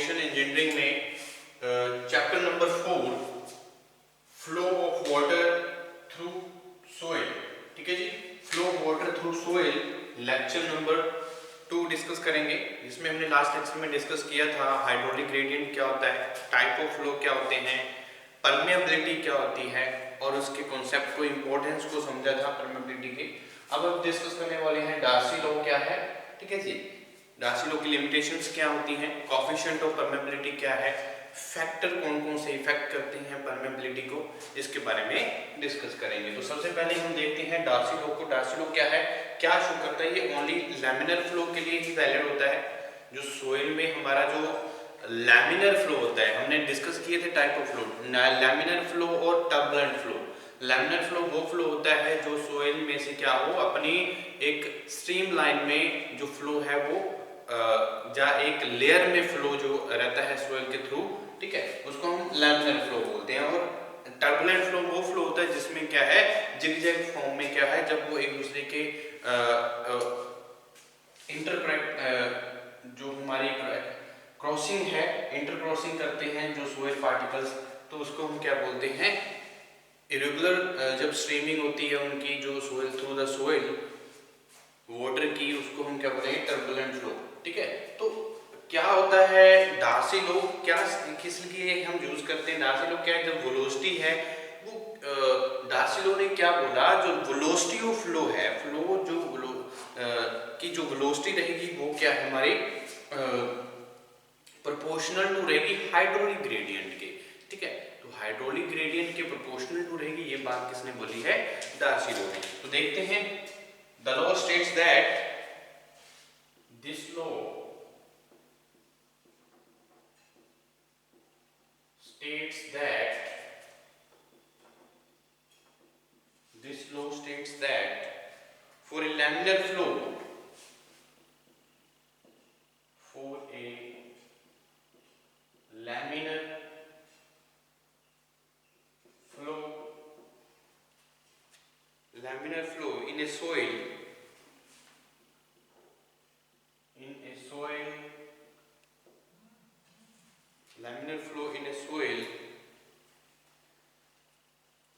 Foundation engineering में chapter number 4 flow of water through soil, ठीक है जी। Flow of water through soil lecture number 2 discuss करेंगे, जिसमें हमने लास्ट लेक्चर में डिस्कस किया था हाइड्रोलिक ग्रेडियंट क्या होता है, टाइप ऑफ फ्लो क्या होते हैं, परमेबिलिटी क्या होती है और उसके कॉन्सेप्ट को, इंपॉर्टेंस को समझा था परमेबिलिटी के। अब हम डिस्कस करने वाले हैं डार्सी लॉ क्या है, ठीक है जी। डार्सी लॉ की लिमिटेशंस क्या होती हैं, कोएफिशिएंट ऑफ परमेबिलिटी क्या है, फैक्टर कौन कौन से इफेक्ट करते हैं परमेबिलिटी को, इसके बारे में डिस्कस करेंगे। तो सबसे पहले हम देखते हैं डार्सी लॉ को। डार्सी लॉ क्या है, क्या शो करता है, ये ओनली लैमिनर फ्लो के लिए ही वैलिड होता है। जो सोइल में हमारा जो लैमिनर फ्लो होता है, हमने डिस्कस किए थे type of flow, laminar flow और टर्बुलेंट फ्लो। लैमिनर फ्लो वो फ्लो होता है जो सोइल में से क्या हो, अपनी एक स्ट्रीम लाइन में जो फ्लो है वो एक लेयर में फ्लो जो रहता है सोइल के थ्रू, ठीक है, उसको हम लैमिनर फ्लो बोलते हैं। और टर्बुलेंट फ्लो वो फ्लो होता है जिसमें क्या है, जिगजैग फॉर्म में क्या है, जब वो एक दूसरे के जो हमारी क्रॉसिंग है, इंटर क्रॉसिंग करते हैं जो सोइल पार्टिकल्स, तो उसको हम क्या बोलते हैं, इरेगुलर जब स्ट्रीमिंग होती है उनकी जो soil through the soil water की, उसको हम क्या बोलते हैं, टर्बुलेंट फ्लो, ठीक है। तो क्या होता है डार्सी लॉ, क्या किस लिए हम यूज करते हैं डार्सी लॉ, क्या है, जब वेलोसिटी है वो डार्सी लॉ ने क्या बोला, जो वेलोसिटी ऑफ फ्लो है, फ्लो जो की जो वेलोसिटी रहेगी वो क्या है हमारी प्रोपोर्शनल टू रहेगी हाइड्रोलिक ग्रेडियंट के, ठीक है। तो हाइड्रोलिक ग्रेडियंट के प्रोपोर्शनल टू रहेगी, ये बात किसने बोली है, डार्सी लॉ ने। तो देखते हैं, the law states that this law states that for a laminar flow, for a laminar flow in a soil, laminar flow in a soil,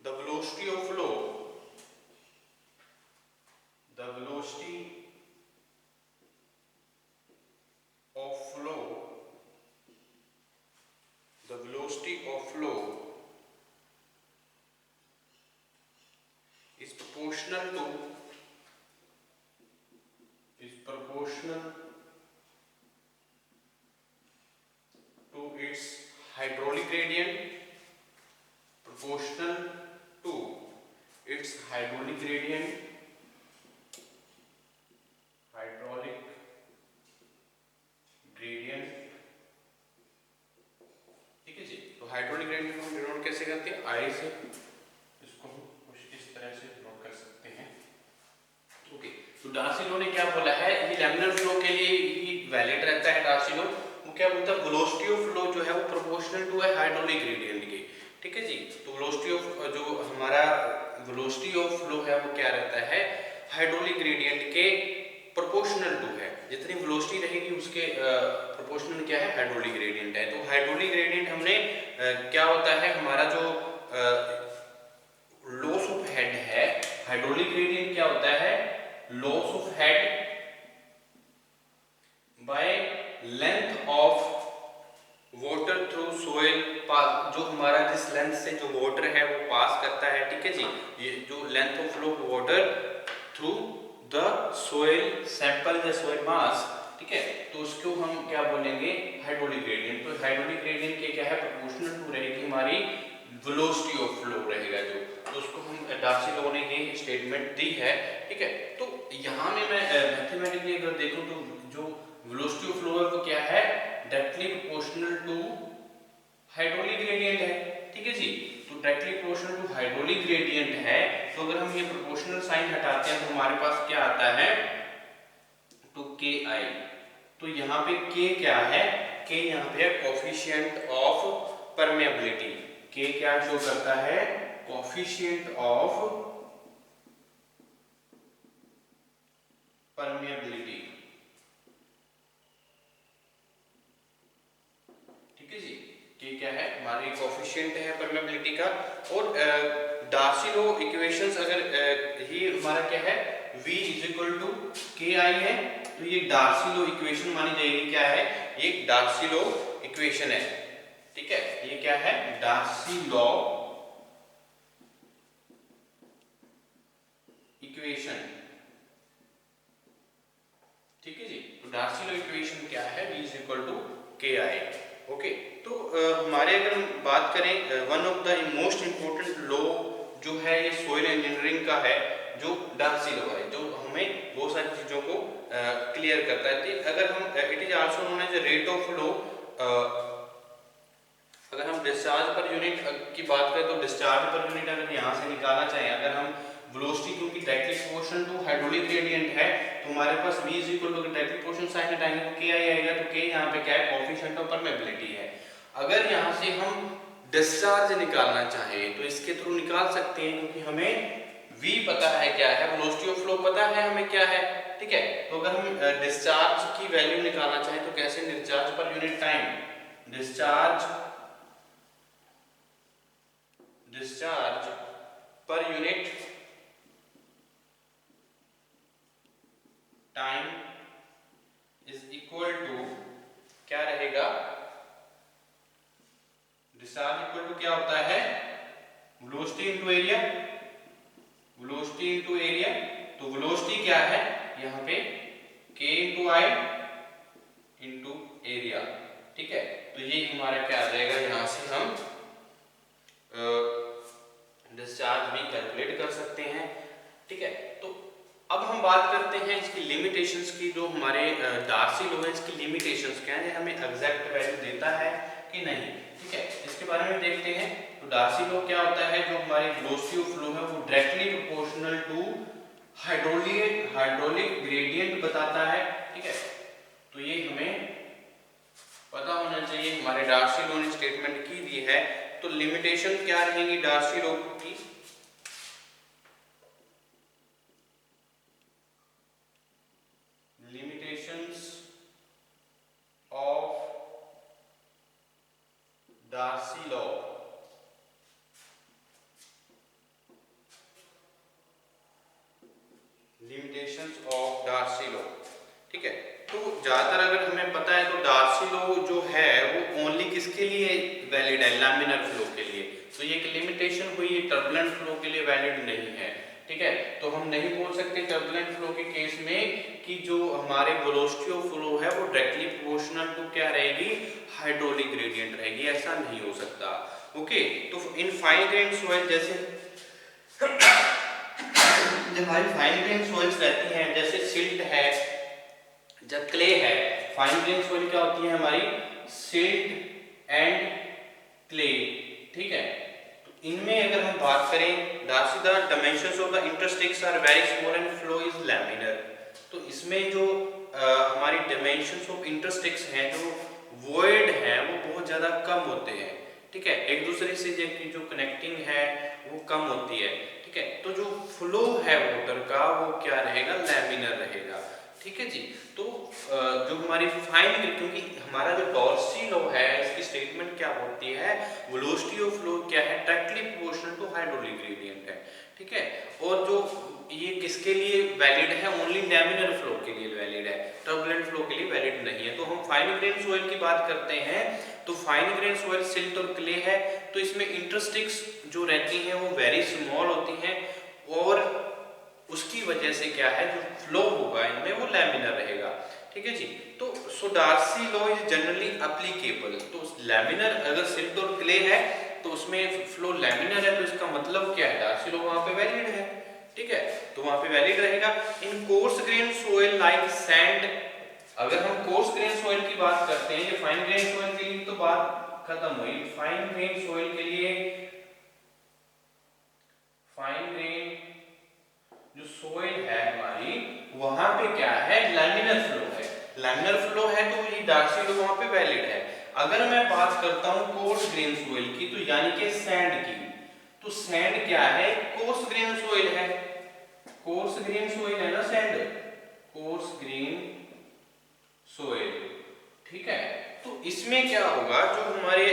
the velocity of flow, the velocity of flow is proportional to its hydraulic gradient, proportional to its hydraulic gradient, ठीक है जी। तो hydraulic gradient को हम denote कैसे करते हैं, आई से, इसको हम कुछ इस तरह से नोट कर सकते हैं, ओके। तो डार्सी लॉ ने क्या बोला है, ये लैमिनर फ्लो के लिए ही वैलिड रहता है डार्सी लॉ। वो क्या बोलता है, वेलोसिटी ऑफ फ्लो जो है वो प्रोपोर्शनल टू है हाइड्रोलिक ग्रेडियंट के, ठीक है जी। तो वेलोसिटी ऑफ जो हमारा वेलोसिटी ऑफ फ्लो है वो क्या रहता है, हाइड्रोलिक ग्रेडियंट के प्रोपोर्शनल टू है, जितनी वेलोसिटी रहेगी उसके प्रोपोर्शनल क्या है, हाइड्रोलिक ग्रेडियंट है। तो हाइड्रोलिक ग्रेडियंट हमने क्या होता है, हमारा जो लॉस ऑफ हेड है, हाइड्रोलिक ग्रेडियंट क्या होता है, loss of head by length of water through soil pass, जो हमारा जिस लेंथ से जो वाटर है वो पास करता है, ठीक है जी, ये जो length of flow of water through the soil sample या सोइल मास, ठीक है, तो उसको हम क्या बोलेंगे, हाइड्रोलिक ग्रेडियंट। तो हाइड्रोलिक ग्रेडियंट के क्या है, प्रोपोर्शनल टू रहेगी हमारी वेलोसिटी ऑफ फ्लो रहेगा जो, तो उसको हम डार्सी लॉ ने ये स्टेटमेंट दी है, ठीक है। तो यहाँ में मैं मैथमेटिकली अगर देखूं तो जो वेलोसिटी ऑफ फ्लो है वो क्या है, directly proportional to hydraulic gradient है, ठीक है जी। तो directly proportional to hydraulic gradient है, तो अगर हम ये प्रोपोर्शनल साइन हटाते हैं तो हमारे पास क्या आता है, टू के आई। तो यहाँ पे के क्या है, के यहाँ पे है कोएफिशिएंट ऑफ परमेबिलिटी, के क्या शो करता है, कोएफिशिएंट ऑफ परमेबिलिटी, ये क्या है हमारी कोफिशिएंट है परमेबिलिटी का। और डार्सी लो इक्वेशंस अगर ये हमारा क्या है V इज इक्वल टू के आई है, तो ये डार्सी लो इक्वेशन मानी जाएगी। क्या है ये डार्सी लो इक्वेशन है, ठीक है, ये क्या है डार्सी लॉ इक्वेशन, ठीक है जी। तो डार्सी लॉ इक्वेशन क्या है V इज इक्वल टू के आई। ओके, तो हमारे अगर हम बात करें one of the most important law जो है ये सॉइल इंजीनियरिंग का है, जो डार्सी लॉ है, जो हमें बहुत सारी चीजों को क्लियर करता है। अगर हम it is also known as rate of flow. अगर हम डिस्चार्ज पर यूनिट की बात करें तो डिस्चार्ज पर यूनिट अगर यहाँ से निकालना चाहें, अगर हम वेलोसिटी क्योंकि directly proportional to hydraulic gradient है, तो हमारे पास v is equal to directly proportional sign हटाएंगे तो k आएगा, तो k यहाँ पे क्या है कोएफिशिएंट ऑफ परमेबिलिटी है। अगर यहाँ से हम डिस्चार्ज निकालना चाहें तो इसके थ्रू निकाल सकते हैं, क्योंकि हमें v पता है क्या है, वेलोसिटी ऑफ फ्लो पता है हमें क्या है, ठीक है। तो अगर हम डिस्चार्ज की वैल्यू निकालना चाहें तो कैसे, discharge per unit time, discharge per unit time is equal to क्या रहेगा, डिस्चार्ज इक्वल टू क्या होता है velocity into area, velocity into area. तो वेलोसिटी क्या है यहाँ पे k into I into area, ठीक है। तो ये हमारा क्या आ जाएगा, यहाँ से हम डिस्चार्ज भी कैलकुलेट कर सकते हैं, ठीक है। तो अब हम बात करते हैं इसकी लिमिटेशंस की। जो हमारे डार्सी लॉ है इसकी लिमिटेशंस क्या है, हमें एग्जैक्ट वैल्यू देता है कि नहीं, ठीक है, इसके बारे में देखते हैं। तो डार्सी लॉ क्या होता है, जो हमारी वेलोसिटी ऑफ फ्लो है वो directly proportional to hydraulic gradient बताता है, ठीक है। तो ये हमें पता होना चाहिए, हमारे डार्सी लॉ ने स्टेटमेंट की दी है। तो लिमिटेशन क्या रहेंगी डार्सी लॉ की, limitations of Darcy law, limitations of Darcy law, ठीक है। तो ज्यादातर अगर हमें पता है तो डार्सी लॉ जो है वो ओनली किसके लिए वैलिड है, लैमिनर फ्लो के लिए। तो ये एक लिमिटेशन हुई, ये टर्बुलेंट फ्लो के लिए वैलिड नहीं है, ठीक है। तो हम नहीं बोल सकते टर्बुलेंट फ्लो के केस में कि जो हमारे वेलोसिटी ऑफ फ्लो है वो डायरेक्टली प्रोपोर्शनल टू क्या रहेगी, हाइड्रोलिक ग्रेडियंट रहेगी, ऐसा नहीं हो सकता। ओके, तो इन फाइन ग्रेन सॉइल जैसे जब हमारी फाइन ग्रेन सॉइल्स रहती हैं, जैसे सिल्ट है, जब क्ले है, फाइन ग्रेन सॉइल क्या होती है हमारी, सिल्ट एंड क्ले, ठीक है। तो इनमें अगर हम बात करें, Darcy the dimensions of the interstices are very small and flow is laminar. तो इसमें जो हमारी डायमेंशंस ऑफ इंटरस्टिक्स हैं, जो वॉइड है वो बहुत ज्यादा कम होते हैं, ठीक है, एक दूसरे से जो कनेक्टिंग है वो कम होती है, ठीक है। तो जो फ्लो है वाटर का वो क्या रहेगा, लैमिनर रहेगा, ठीक है जी। तो जो हमारी फाइन, क्योंकि हमारा जो डार्सी लॉ है इसकी स्टेटमेंट क्या होती है, वेलोसिटी ऑफ फ्लो क्या है, directly proportional to hydraulic gradient है, ठीक है। और जो ये किसके लिए वैलिड है, ओनली लैमिनर फ्लो के लिए वैलिड है, टर्बुलेंट फ्लो के लिए वैलिड नहीं है। तो हम फाइन ग्रेन सॉइल की बात करते हैं, तो फाइन ग्रेन सॉइल सिल्ट और क्ले है, तो इसमें इंटरस्टिक्स जो रहती हैं वो वेरी स्मॉल होती हैं, और उसकी वजह से क्या है जो फ्लो होगा इनमें वो लैमिनर रहेगा, ठीक है जी। तो so Darcy law is generally applicable. तो लैमिनर अगर सिल्ट और क्ले है तो उसमें फ्लो लैमिनर है, तो इसका मतलब क्या है, डार्सी लॉ वहां पे वैलिड है, ठीक है, तो वहां पे वैलिड रहेगा। In coarse grain soil like sand, अगर हम कोर्स ग्रेन सॉइल की बात करते हैं, ये फाइन ग्रेन सॉइल के लिए तो बात खत्म हुई। फाइन ग्रेन सॉइल के लिए, फाइन ग्रेन जो सॉइल है हमारी, वहां पे क्या है, लैमिनर फ्लो है, लैमिनर फ्लो है, तो ये डार्सी लॉ वहां पे वैलिड है। अगर मैं बात करता हूं कोर्स ग्रेन सॉइल की, तो यानी कि सैंड की, तो सैंड क्या है, कोर्स ग्रेन सॉइल है, कोर्स ग्रेन सॉइल है ना सैंड, कोर्स ग्रेन सॉइल, ठीक है। तो इसमें क्या होगा, जो हमारे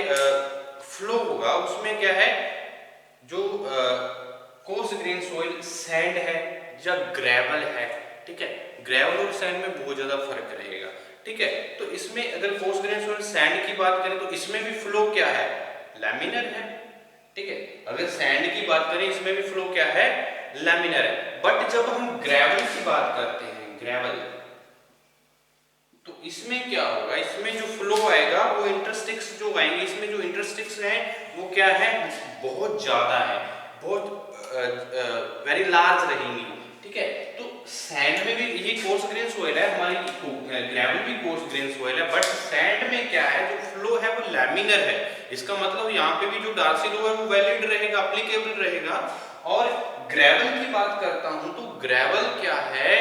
फ्लो होगा उसमें क्या है, जो कोर्स ग्रेन सोइल सैंड है या ग्रेवल है, ठीक है, ग्रेवल और सैंड में बहुत ज्यादा फर्क रहेगा, ठीक है। तो इसमें अगर कोर्स ग्रेन सोइल सैंड की बात करें तो इसमें भी फ्लो क्या है, लैमिनर है, ठीक है। अगर सैंड की बात करें इसमें भी फ्लो क्या है, लैमिनर है। बट जब हम ग्रेवल की बात करते हैं, ग्रेवल, तो इसमें क्या होगा, इसमें जो फ्लो आएगा वो इंटरस्टिक्स जो आएंगे, इसमें जो इंटरस्टिक्स हैं वो क्या है, बहुत ज्यादा है, बहुत वेरी लार्ज रहेंगी, ठीक है। तो सैंड में भी ये कोर्स ग्रेन सोइल है, हमारी ग्रेवल भी कोर्स ग्रेन सोइल है, बट सैंड में क्या है, जो फ्लो है वो लैमिनर है। इसका मतलब यहाँ पे भी जो डार्सी लॉ है वो वैलिड रहेगा, एप्लीकेबल रहेगा। और ग्रेवल की बात करता हूं तो ग्रेवल क्या है,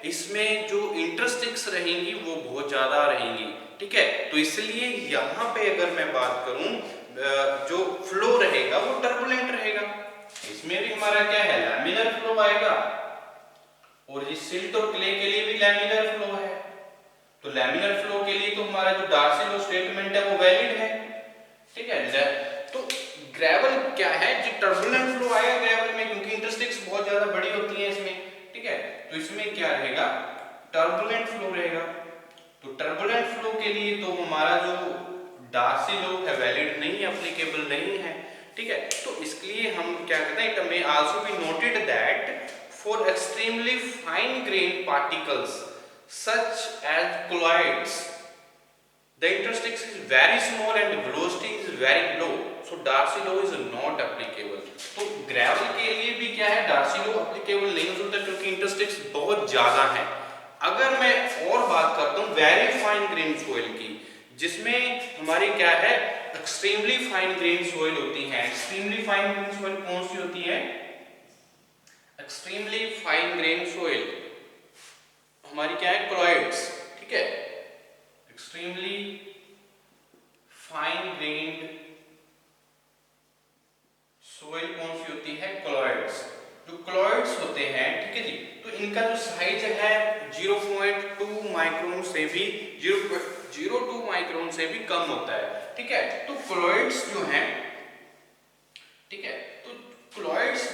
इसमें जो इंटरस्टिक्स रहेंगी वो बहुत ज्यादा रहेंगी, ठीक है। तो इसलिए यहाँ पे अगर मैं बात करूं, जो फ्लो रहेगा वो टर्बुलेंट रहेगा। इसमें भी हमारा क्या है, लैमिनर फ्लो आएगा, और ये सिल्ट और क्ले के लिए भी लैमिनर फ्लो है। तो लैमिनर फ्लो के लिए तो हमारा जो डार्सी लॉ स्टेटमेंट है वो वैलिड है, ठीक है। तो ग्रेवल क्या है, जो टर्बुलेंट फ्लो आएगा ग्रेवल में, क्योंकि इंटरस्टिक्स बहुत ज्यादा बड़ी होती है इसमें, ठीक है। तो इसमें क्या रहेगा, टर्बुलेंट फ्लो रहेगा। तो टर्बुलेंट फ्लो के लिए तो हमारा जो डार्सी लॉ है वैलिड नहीं है, एप्लीकेबल नहीं है, ठीक है। तो इसके लिए हम क्या कहते हैं, it may also be noted that for extremely fine grain particles such as colloids, the interstice is very small and the velocity is very low, so Darcy law is not applicable. तो gravel के लिए भी क्या है, Darcy law applicable नहीं हो सकता क्योंकि इंटरस्टिक्स बहुत ज्यादा है। अगर मैं और बात करता हूँ वेरी फाइन ग्रेन सोइल की, जिसमें हमारी क्या है, एक्सट्रीमली फाइन ग्रेन सोइल होती है। एक्सट्रीमली फाइन ग्रेन सोइल कौन सी होती है, एक्सट्रीमली फाइन ग्रेन सोइल हमारी क्या है, colloids, ठीक है। एक्सट्रीमली फाइन ग्रेन्ड सोइल कौन सी होती है, colloids। जो colloids होते हैं, ठीक है जी, तो इनका जो साइज है 0.2 माइक्रोन से भी 0.02 माइक्रोन से भी कम होता है, ठीक है। तो colloids जो हैं, ठीक है, तो colloids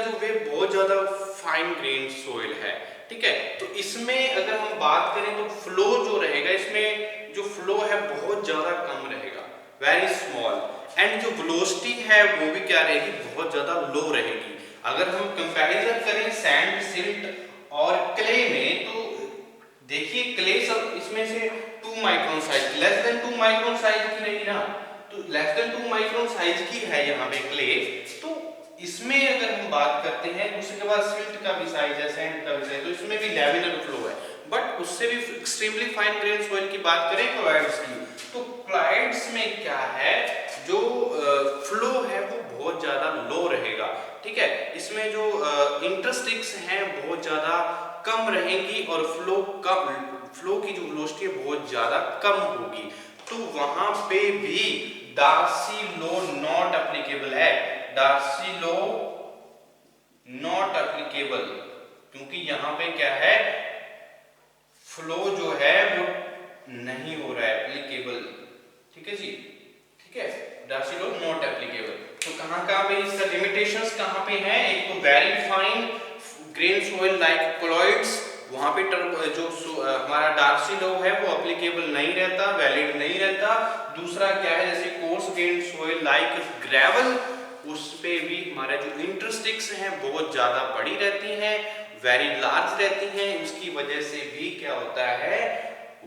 जो वे बहुत ज्यादा फाइन ग्रेन सोइल है, ठीक है। तो इसमें अगर हम बात करें तो फ्लो जो रहेगा, इसमें जो फ्लो है बहुत ज्यादा कम रहेगा, वेरी स्मॉल, एंड जो वेलोसिटी है वो भी क्या रहेगी, बहुत ज्यादा लो रहेगी। अगर हम कंपैरिजन करें सैंड, सिल्ट और क्ले में, तो देखिए क्ले सब इसमें से 2 micron size, less than 2 micron size की रहेगी ना, तो लेस देन 2 माइक्रोन साइज की है यहाँ पे क्ले। तो इसमें अगर हम बात करते हैं, उसके बाद सिल्ट का भी साइज है, सैंड का भी साइज, तो इसमें भी लैमिनर फ्लो है। बट उससे भी एक्सट्रीमली फाइन ग्रेन सोइल की बात करें colloids की, तो colloids में क्या है, जो फ्लो है वो बहुत ज्यादा लो रहेगा, ठीक है। इसमें जो इंटरस्टिक्स हैं बहुत ज्यादा कम रहेंगी और फ्लो की जो वेलोसिटी है बहुत ज्यादा कम होगी। तो वहां पे भी डार्सी लॉ नॉट एप्लीकेबल है, डार्सी लॉ नॉट एप्लीकेबल, क्योंकि यहां पे क्या है, फ्लो जो है वो नहीं हो रहा है एप्लीकेबल, ठीक है जी, ठीक है, डार्सी लॉ नॉट एप्लीकेबल। तो कहां पे इसका लिमिटेशंस कहां पे है, एक तो very fine grain soil like colloids, वहां पे जो हमारा डार्सी लॉ है वो एप्लीकेबल नहीं रहता, वैलिड नहीं रहता। दूसरा क्या है, जैसे coarse grain soil like gravel, उस पे भी हमारे जो इंटरस्टिक्स हैं बहुत ज्यादा बड़ी रहती हैं, वेरी लार्ज रहती हैं, उसकी वजह से भी क्या होता है,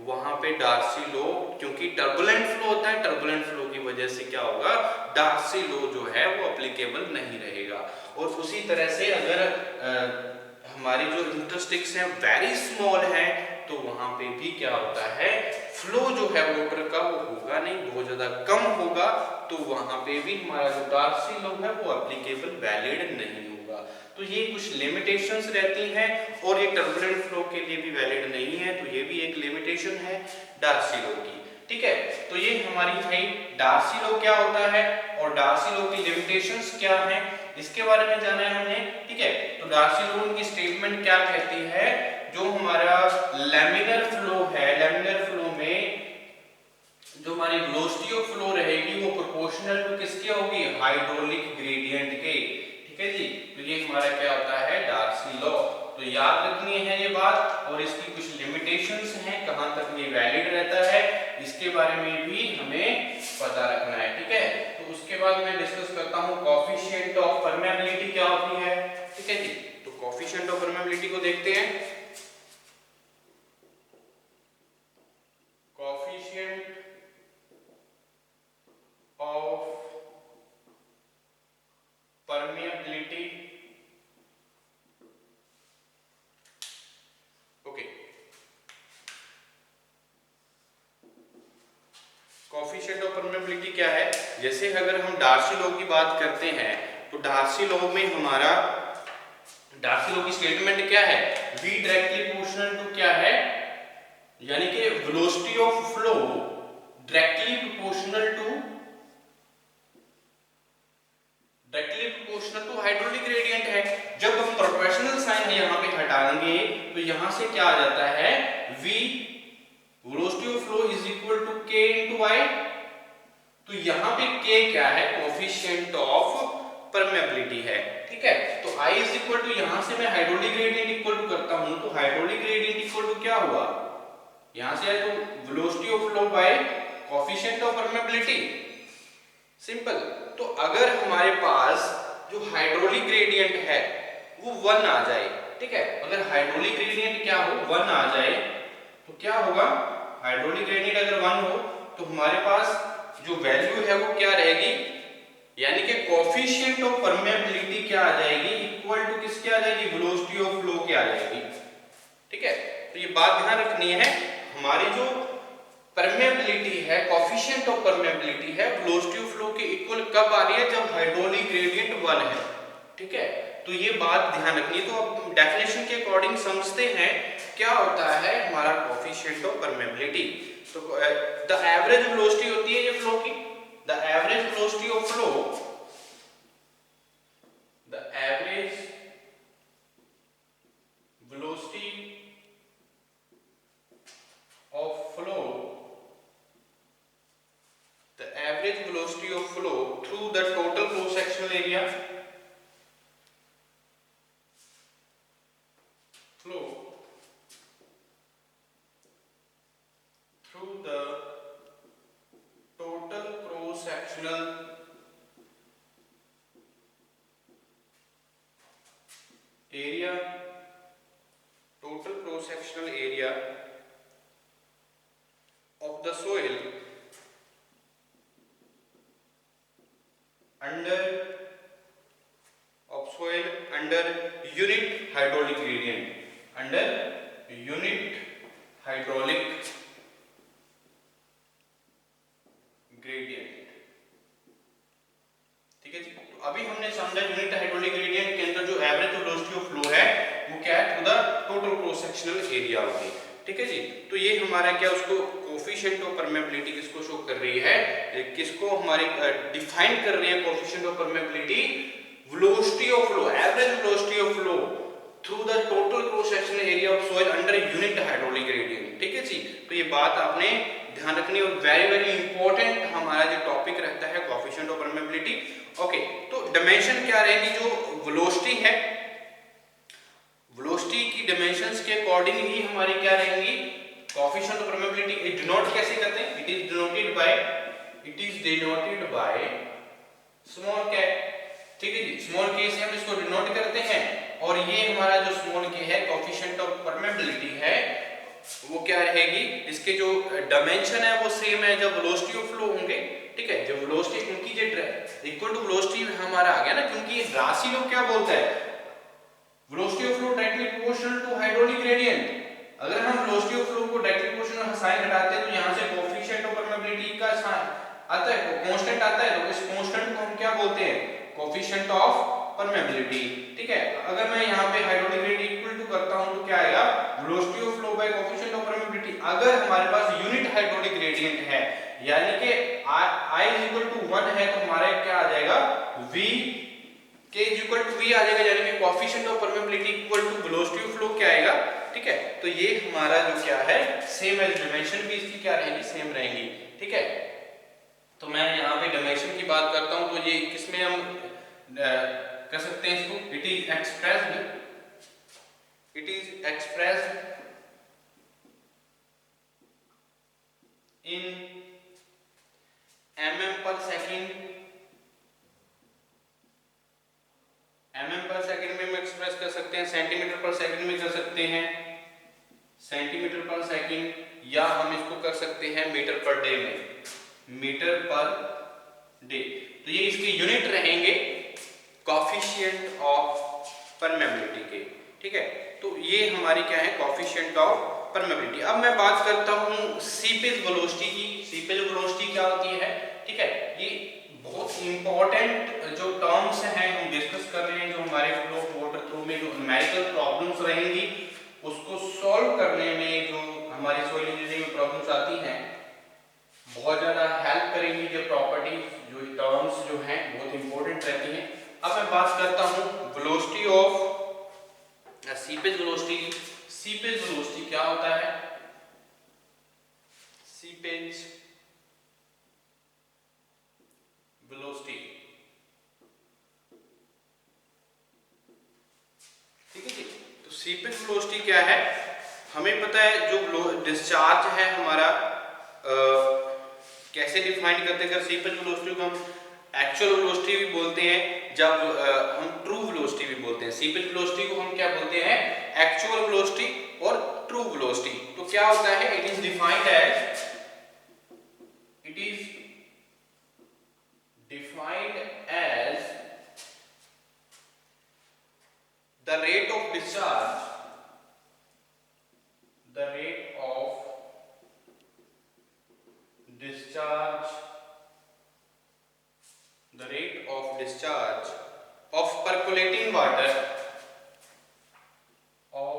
वहां पे डार्सी लॉ, क्योंकि टर्बुलेंट फ्लो होता है, टर्बुलेंट फ्लो की वजह से क्या होगा, डार्सी लॉ जो है वो एप्लीकेबल नहीं रहेगा। और उसी तरह से अगर हमारी जो इंटरस्टिक्स हैं वेरी स्मॉल है, तो वहां पे भी क्या होता है, फ्लो जो है वाटर का वो होगा नहीं, बहुत ज्यादा कम होगा, तो वहां पे भी हमारा जो डार्सी लॉ है वो एप्लीकेबल वैलिड नहीं होगा। तो ये कुछ लिमिटेशंस रहती हैं, और ये टर्बुलेंट फ्लो के लिए भी वैलिड नहीं है, तो ये भी एक लिमिटेशन है डार्सी लॉ की, ठीक है। तो ये हमारी है डार्सी लॉ क्या होता है और डार्सी लॉ की लिमिटेशंस क्या है, इसके बारे में जाना है हमने, ठीक है। तो डार्सी लॉ की स्टेटमेंट क्या कहती है, जो हमारा लैमिनर फ्लो है, लैमिनर फ्लो में जो बारे में भी हमें पता रखना है, ठीक है। तो उसके बाद मैं डिस्कस करता हूँ कोफिशिएंट ऑफ परमेबिलिटी क्या होती है, ठीक है जी। तो कोफिशिएंट ऑफ परमेबिलिटी को देखते हैं। Coefficient of permeability, okay. Coefficient of permeability क्या है, जैसे अगर हम डार्सी लॉ की बात करते हैं तो डार्सी लॉ में हमारा डार्सी लॉ की स्टेटमेंट क्या है, v डायरेक्टली प्रोपोर्शनल टू क्या है, यानी कि velocity of flow directly proportional to hydraulic gradient है। जब हम प्रोपोर्शनल साइन यहाँ पे हटाएंगे तो यहाँ से क्या आ जाता है, v velocity of flow is equal to k into i। तो यहाँ पे k क्या है, कोफिशिएंट ऑफ परमेबिलिटी है, ठीक है। तो i इज इक्वल टू, यहाँ से मैं हाइड्रोलिक ग्रेडियंट इक्वल टू करता हूँ तो हाइड्रोलिक ग्रेडियंट इक्वल टू क्या हुआ, यहाँ से है तो velocity of flow bye coefficient of permeability, simple. तो अगर हमारे पास जो हाइड्रोलिक ग्रेडियंट है वो 1 आ जाए, ठीक है, अगर हाइड्रोलिक ग्रेडियंट क्या हो 1 आ जाए तो क्या होगा, हाइड्रोलिक ग्रेडियंट अगर 1 हो तो हमारे पास जो वैल्यू है वो क्या रहेगी, यानी कि कोफिशिएंट ऑफ परमेबिलिटी क्या आ जाएगी, इक्वल टू किसके आ जाएगी, वेलोसिटी ऑफ फ्लो क्या आ जाएगी, ठीक है। तो ये बात ध्यान रखनी है, हमारी जो परमेबिलिटी है, कोफिशिएंट ऑफ परमेबिलिटी है, वेलोसिटी ऑफ फ्लो के इक्वल कब आ रही है, जब हाइड्रोलिक ग्रेडियंट 1 है, ठीक है। तो ये बात ध्यान रखनी है। तो अब डेफिनेशन के अकॉर्डिंग समझते हैं क्या होता है हमारा कोफिशिएंट ऑफ परमेबिलिटी। तो द एवरेज वेलोसिटी होती है ये फ्लो की, the average velocity of flow, the average velocity of flow, the average velocity of flow through the total cross sectional area, flow through the total cross sectional area, total cross sectional area of the soil under unit hydraulic gradient, under unit hydraulic gradient, ठीक है जी। तो अभी हमने समझा unit hydraulic gradient के अंदर जो एवरेज वेलोसिटी ऑफ फ्लो है वो क्या है, to the total cross sectional area होगी, ठीक है जी। तो ये हमारा क्या, उसको कोफिशिएंट ऑफ परमेबिलिटी किसको शो कर रही है, किसको हमारी डिफाइन कर रही है, coefficient of permeability velocity of flow, average velocity of flow through the total cross sectional area of soil under unit hydraulic gradient, ठीक है जी। तो ये बात आपने ध्यान रखनी है, और वेरी वेरी इंपॉर्टेंट हमारा जो टॉपिक रहता है कोफिशिएंट ऑफ परमेबिलिटी, ओके। तो डायमेंशन क्या रहेगी, जो वेलोसिटी है, वेलोसिटी की डायमेंशंस के अकॉर्डिंग ही हमारी क्या रहेंगी, coefficient of permeability. It denote कैसे करते हैं, it is denoted by small के, ठीक है जी। स्मॉल के से हम इसको डिनोट करते हैं, और ये हमारा जो स्मॉल के है कोफिशिएंट ऑफ परमेबिलिटी है वो क्या रहेगी, इसके जो डायमेंशन है वो सेम है जब वेलोसिटी ऑफ फ्लो होंगे, ठीक है। जब वेलोसिटी, क्योंकि ये इक्वल टू वेलोसिटी हमारा आ गया ना, क्योंकि राशि लोग क्या बोलता है, velocity of flow directly proportional to hydraulic gradient. अगर हम वेलोसिटी ऑफ फ्लो को डायरेक्टली प्रोपोर्शनल साइन हटाते हैं तो यहाँ से कोफिशिएंट ऑफ परमेबिलिटी का साइन आता है, कांस्टेंट आता है, तो इस कांस्टेंट को हम क्या बोलते हैं, कोफिशिएंट ऑफ परमेबिलिटी, ठीक है। अगर मैं यहाँ पे हाइड्रोलिक ग्रेडियंट इक्वल टू करता हूँ तो क्या आएगा, velocity of flow bye coefficient of permeability. अगर हमारे पास यूनिट हाइड्रोलिक ग्रेडियंट है, यानी कि i इज इक्वल टू 1 है, तो हमारा क्या आ जाएगा, v k is equal to v आ जाएगा, यानी कि coefficient of permeability equal to velocity of flow क्या आएगा, ठीक है। तो ये हमारा जो क्या है, सेम है, डायमेंशन भी इसकी क्या रहेगी, सेम रहेंगी, ठीक है। तो मैं यहाँ पे डायमेंशन की बात करता हूँ, तो ये किसमें हम कर सकते हैं इसको, it is expressed in mm पर सेकेंड, mm पर सेकेंड में हम एक्सप्रेस कर सकते हैं, सेंटीमीटर पर सेकेंड में कर सकते हैं, सेंटीमीटर पर सेकेंड, या हम इसको कर सकते हैं मीटर पर डे में, मीटर पर डे। तो ये इसके यूनिट रहेंगे कोफिशिएंट ऑफ परमेबिलिटी के, ठीक है। तो ये हमारी क्या है, कोफिशिएंट ऑफ परमेबिलिटी। अब मैं बात करता हूँ सीपेज वेलोसिटी की। सीपेज वेलोसिटी क्या होती है, ठीक है। ये बहुत इंपॉर्टेंट जो टर्म्स हैं हम डिस्कस कर रहे हैं, जो हमारे फ्लो ऑफ वाटर थ्रू में जो न्यूमेरिकल प्रॉब्लम्स रहेंगी उसको सॉल्व करने में, जो हमारी सॉइल इंजीनियरिंग में प्रॉब्लम्स आती हैं, बहुत ज्यादा हेल्प करेंगी। जो प्रॉपर्टीज, जो टर्म्स जो हैं बहुत इंपॉर्टेंट रहती हैं। अब मैं बात करता हूँ velocity of seepage velocity. Seepage velocity क्या होता है, सीपेज वेलोसिटी, ठीक है जी। तो सीपेज वेलोसिटी क्या है, हमें पता है जो डिस्चार्ज है हमारा, कैसे डिफाइन करते हैं। अगर सीपेज वेलोसिटी को हम एक्चुअल वेलोसिटी भी बोलते हैं, जब हम ट्रू वेलोसिटी भी बोलते हैं। सीपेज वेलोसिटी को हम क्या बोलते हैं, एक्चुअल वेलोसिटी और ट्रू वेलोसिटी। तो क्या होता है, it is defined as, it is defined as the rate of discharge, the rate of discharge, the rate of discharge of percolating water, of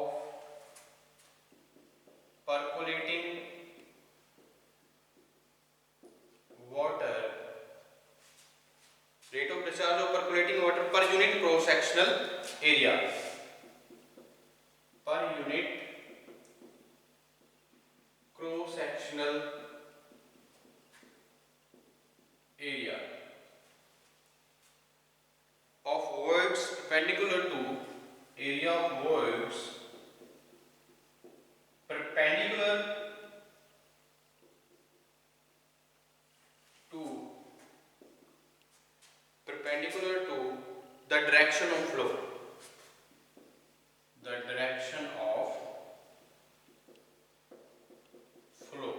percolating water, rate of discharge of percolating water per unit cross sectional area, per unit cross sectional area of voids perpendicular to, area of voids perpendicular to, perpendicular to the direction of flow, the direction of flow।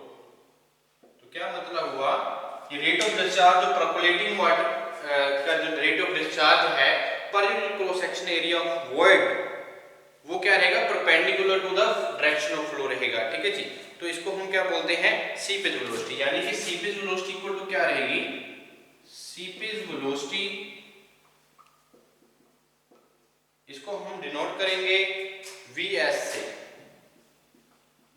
तो क्या मतलब हुआ, ये rate of discharge, जो परकोलेटिंग water का जो rate of discharge है per unit cross section area of void, वो क्या रहेगा, perpendicular to the direction of flow रहेगा, ठीक है जी। तो इसको हम क्या बोलते हैं, सीपेज वेलोसिटी। यानी कि सीपेज वेलोसिटी इक्वल टू क्या रहेगी, सीपेज वेलोसिटी, इसको हम डिनोट करेंगे Vs से,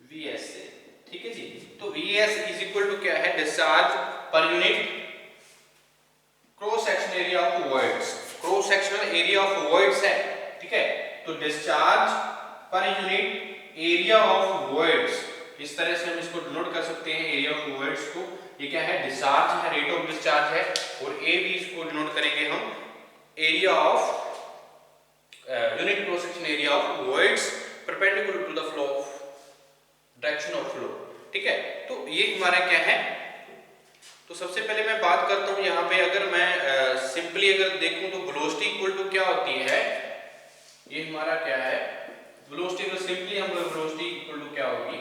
Vs से, ठीक है जी। तो Vs इज इक्वल टू क्या है, discharge per unit cross section area of voids, cross sectional area of voids है, ठीक है। तो discharge per unit area of voids, इस तरह से हम इसको डिनोट कर सकते हैं एरिया ऑफ वॉइड्स को। ये क्या है, डिस्चार्ज है, रेट ऑफ डिस्चार्ज है, और ए भी इसको डिनोट करेंगे हम area of unit cross section area of voids perpendicular to the flow of direction of flow, ठीक है। तो ये हमारा क्या है, तो सबसे पहले मैं बात करता हूं यहाँ पे, अगर मैं सिंपली अगर देखूं तो वेलोसिटी इक्वल टू क्या होती है, ये हमारा क्या है वेलोसिटी, अगर सिंपली हम वेलोसिटी इक्वल टू क्या होगी,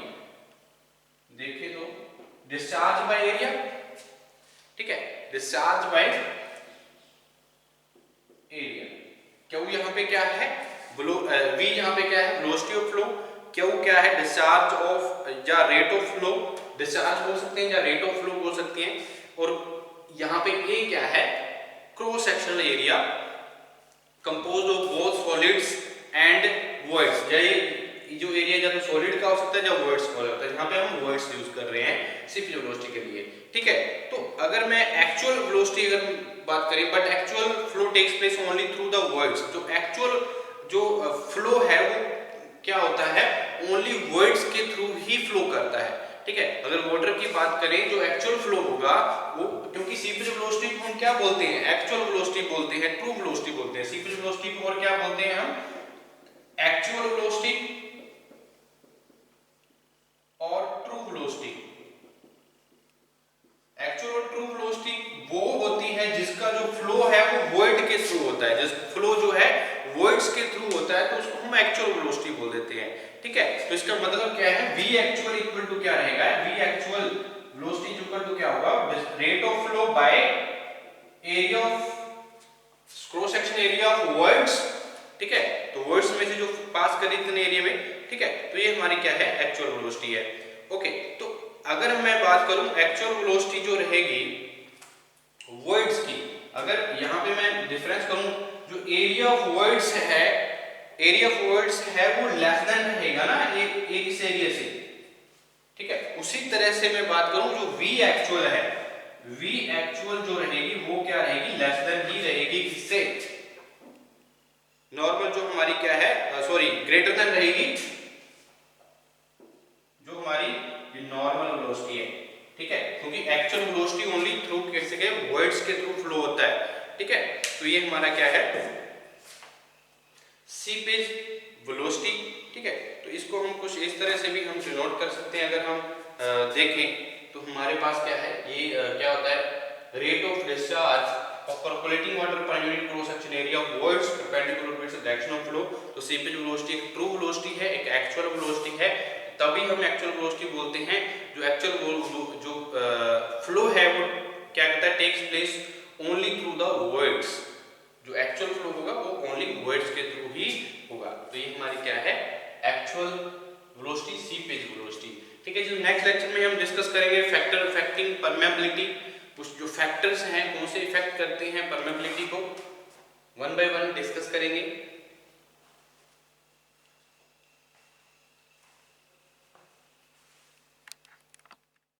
देखिए तो डिस्चार्ज बाय एरिया, ठीक है, डिस्चार्ज बाय एरिया। क्यू यहाँ पे क्या है, वी यहाँ पे क्या है, वेलोसिटी ऑफ फ्लो, क्यू क्या है, डिस्चार्ज ऑफ या रेट ऑफ फ्लो, डिस्चार्ज बोल सकते हैं या रेट ऑफ फ्लो बोल सकते हैं, और यहाँ पे ए क्या है, cross sectional area composed of both solids and voids. ये जो एरिया या तो सॉलिड का हो सकता है या वॉइड्स का हो सकता है, यहाँ पे हम वॉइड्स यूज कर रहे हैं सिर्फ वेलोसिटी के लिए, ठीक है। तो अगर मैं एक्चुअल वेलोसिटी अगर बात करें, but actual flow takes place only through the voids, जो एक्चुअल जो फ्लो है वो क्या होता है, ओनली वॉइड्स के थ्रू ही फ्लो करता है, ठीक है। अगर वाटर की बात करें, जो एक्चुअल फ्लो होगा वो, क्योंकि सीपेज वेलोसिटी को हम क्या बोलते हैं, एक्चुअल वेलोसिटी बोलते हैं, ट्रू वेलोसिटी बोलते हैं। सीपेज वेलोसिटी को और क्या बोलते हैं हम, एक्चुअल वेलोसिटी और ट्रू वेलोसिटी, फ्लो है वो वॉइड के थ्रू होता है, जैसे फ्लो जो है वॉइड्स के थ्रू होता है तो उसको हम एक्चुअल वेलोसिटी बोल देते हैं, ठीक है। तो इसका मतलब क्या है, v एक्चुअल इक्वल टू क्या रहेगा, v actual velocity equal to क्या होगा, rate of flow by area of cross section area of voids, ठीक है। तो वॉइड्स में से जो पास कर रही थी एरिया में, ठीक है, तो ये हमारी क्या है, एक्चुअल वेलोसिटी है। ओके, तो अगर मैं बात करूं एक्चुअल वेलोसिटी जो रहेगी वॉइड्स की, अगर यहां पे मैं डिफरेंस करूं, जो एरिया ऑफ वॉइड्स है, एरिया ऑफ वॉइड्स है वो लेस देन रहेगा ना इस एरिया से, ठीक है। उसी तरह से मैं बात करूं जो v एक्चुअल है, v एक्चुअल जो रहेगी वो क्या रहेगी, लेस देन ही रहेगी किससे, नॉर्मल जो हमारी क्या है, सॉरी ग्रेटर देन रहेगी जो हमारी नॉर्मल वेलोसिटी है, ठीक है, क्योंकि एक्चुअल वेलोसिटी ओनली थ्रू कैसे के वॉइड्स के थ्रू फ्लो होता है, ठीक है। तो ये हमारा क्या है, सीपेज वेलोसिटी, ठीक है। तो इसको हम कुछ इस तरह से भी हम डिनोट कर सकते हैं, अगर हम देखें तो हमारे पास क्या है, ये क्या होता है, rate of discharge of percolating water per unit cross section area of voids perpendicular to its direction of flow। तो सीपेज वेलोसिटी एक ट्रू वेलोसिटी है, एक एक्चुअल वेलोसिटी है, तभी हम एक्चुअल वेलोसिटी बोलते हैं। जो एक्चुअल जो फ्लो है वो क्या कहता है, takes place only through the voids, जो एक्चुअल फ्लो होगा वो ओनली वॉइड्स के थ्रू ही होगा। तो ये हमारी क्या है, एक्चुअल वेलोसिटी, सीपेज वेलोसिटी, ठीक है। जो नेक्स्ट लेक्चर में हम डिस्कस करेंगे फैक्टर अफेक्टिंग परमेबिलिटी, कुछ जो फैक्टर्स हैं कौन से इफेक्ट करते हैं परमेबिलिटी को, वन बाय वन डिस्कस करेंगे।